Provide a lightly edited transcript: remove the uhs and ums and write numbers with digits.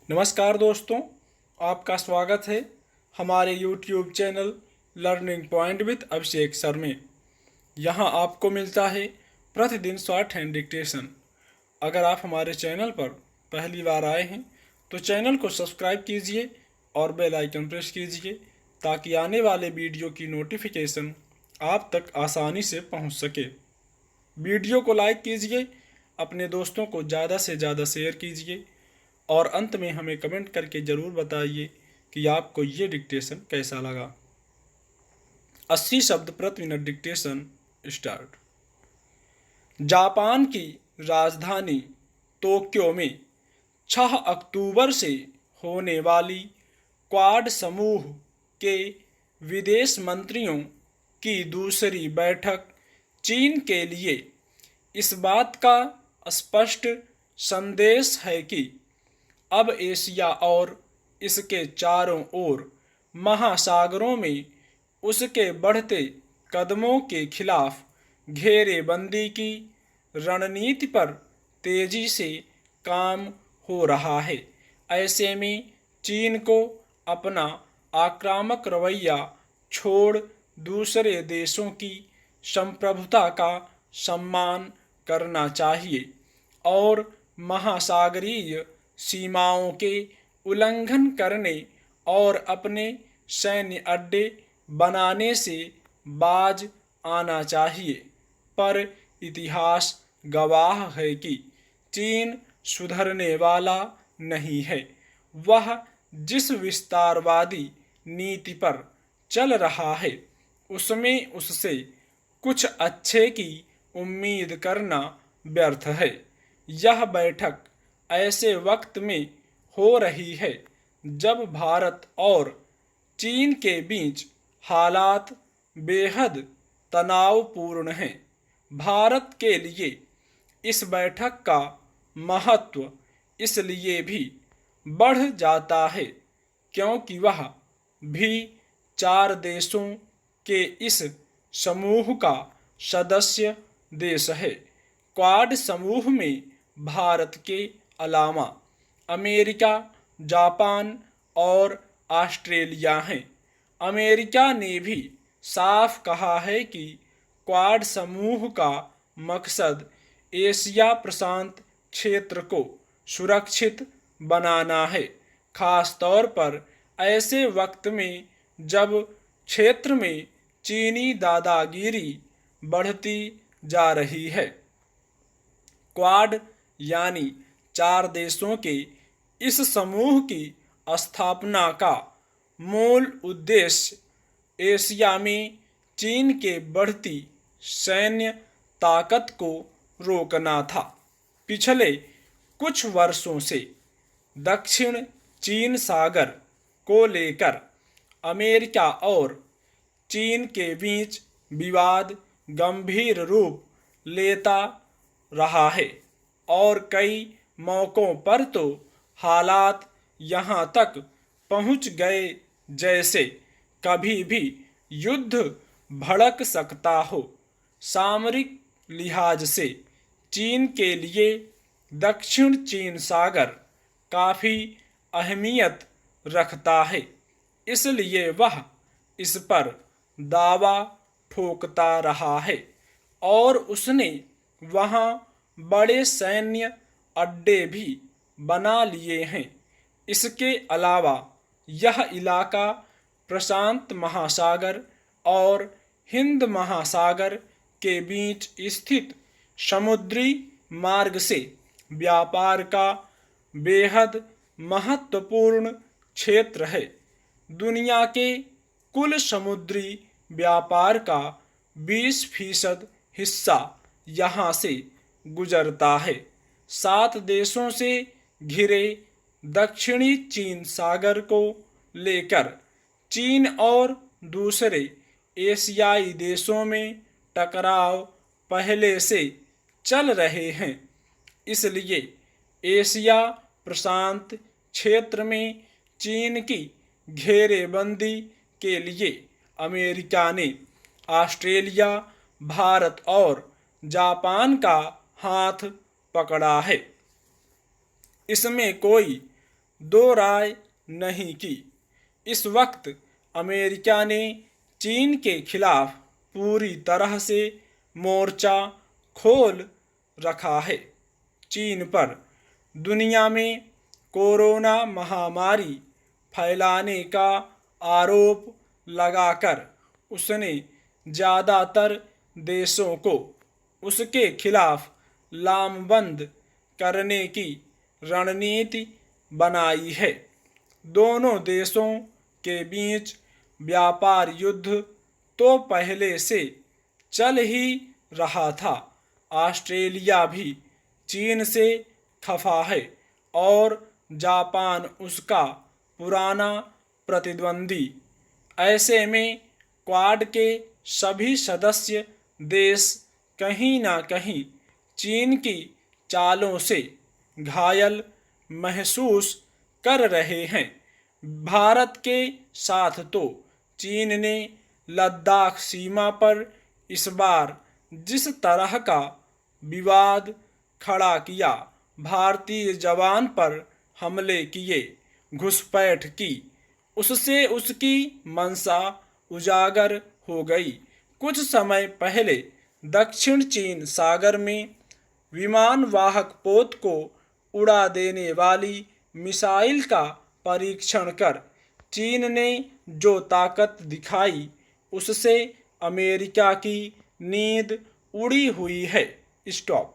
नमस्कार दोस्तों, आपका स्वागत है हमारे YouTube channel learning point with Abhishek sir में। यहाँ आपको मिलता है प्रतिदिन शॉर्ट हैंड डिक्टेशन। अगर आप हमारे चैनल पर पहली बार आए हैं तो चैनल को सब्सक्राइब कीजिए और बेल आइकन प्रेस कीजिए ताकि आने वाले वीडियो की नोटिफिकेशन आप तक आसानी से पहुँच सके। वीडियो को लाइक कीजिए, अपने दोस्तों को ज़्यादा से ज़्यादा शेयर कीजिए और अंत में हमें कमेंट करके ज़रूर बताइए कि आपको ये डिक्टेशन कैसा लगा। 80 शब्द प्रति मिनट डिक्टेशन स्टार्ट। जापान की राजधानी टोक्यो में 6 अक्टूबर से होने वाली क्वाड समूह के विदेश मंत्रियों की दूसरी बैठक चीन के लिए इस बात का स्पष्ट संदेश है कि अब एशिया और इसके चारों ओर महासागरों में उसके बढ़ते कदमों के खिलाफ घेरेबंदी की रणनीति पर तेजी से काम हो रहा है। ऐसे में चीन को अपना आक्रामक रवैया छोड़ दूसरे देशों की संप्रभुता का सम्मान करना चाहिए और महासागरीय सीमाओं के उल्लंघन करने और अपने सैन्य अड्डे बनाने से बाज आना चाहिए। पर इतिहास गवाह है कि चीन सुधरने वाला नहीं है। वह जिस विस्तारवादी नीति पर चल रहा है उसमें उससे कुछ अच्छे की उम्मीद करना व्यर्थ है। यह बैठक ऐसे वक्त में हो रही है जब भारत और चीन के बीच हालात बेहद तनावपूर्ण हैं। भारत के लिए इस बैठक का महत्व इसलिए भी बढ़ जाता है क्योंकि वह भी 4 देशों के इस समूह का सदस्य देश है। क्वाड समूह में भारत के अलावा अमेरिका, जापान और ऑस्ट्रेलिया हैं। अमेरिका ने भी साफ कहा है कि क्वाड समूह का मकसद एशिया प्रशांत क्षेत्र को सुरक्षित बनाना है, खास तौर पर ऐसे वक्त में जब क्षेत्र में चीनी दादागिरी बढ़ती जा रही है। क्वाड यानी 4 देशों के इस समूह की स्थापना का मूल उद्देश्य एशिया में चीन के बढ़ती सैन्य ताकत को रोकना था। पिछले कुछ वर्षों से दक्षिण चीन सागर को लेकर अमेरिका और चीन के बीच विवाद गंभीर रूप लेता रहा है और कई मौकों पर तो हालात यहाँ तक पहुँच गए जैसे कभी भी युद्ध भड़क सकता हो। सामरिक लिहाज से चीन के लिए दक्षिण चीन सागर काफ़ी अहमियत रखता है, इसलिए वह इस पर दावा ठोकता रहा है और उसने वहाँ बड़े सैन्य अड्डे भी बना लिए हैं। इसके अलावा यह इलाका प्रशांत महासागर और हिंद महासागर के बीच स्थित समुद्री मार्ग से व्यापार का बेहद महत्वपूर्ण क्षेत्र है। दुनिया के कुल समुद्री व्यापार का 20% हिस्सा यहाँ से गुजरता है। 7 देशों से घिरे दक्षिणी चीन सागर को लेकर चीन और दूसरे एशियाई देशों में टकराव पहले से चल रहे हैं, इसलिए एशिया प्रशांत क्षेत्र में चीन की घेरेबंदी के लिए अमेरिका ने ऑस्ट्रेलिया, भारत और जापान का हाथ पकड़ा है। इसमें कोई दो राय नहीं की। इस वक्त अमेरिका ने चीन के खिलाफ पूरी तरह से मोर्चा खोल रखा है। चीन पर दुनिया में कोरोना महामारी फैलाने का आरोप लगाकर उसने ज़्यादातर देशों को उसके खिलाफ लामबंद करने की रणनीति बनाई है। दोनों देशों के बीच व्यापार युद्ध तो पहले से चल ही रहा था। ऑस्ट्रेलिया भी चीन से खफा है और जापान उसका पुराना प्रतिद्वंदी। ऐसे में क्वाड के सभी सदस्य देश कहीं ना कहीं चीन की चालों से घायल महसूस कर रहे हैं। भारत के साथ तो चीन ने लद्दाख सीमा पर इस बार जिस तरह का विवाद खड़ा किया, भारतीय जवान पर हमले किए, घुसपैठ की, उससे उसकी मंशा उजागर हो गई। कुछ समय पहले दक्षिण चीन सागर में विमान वाहक पोत को उड़ा देने वाली मिसाइल का परीक्षण कर चीन ने जो ताकत दिखाई, उससे अमेरिका की नींद उड़ी हुई है। स्टॉप।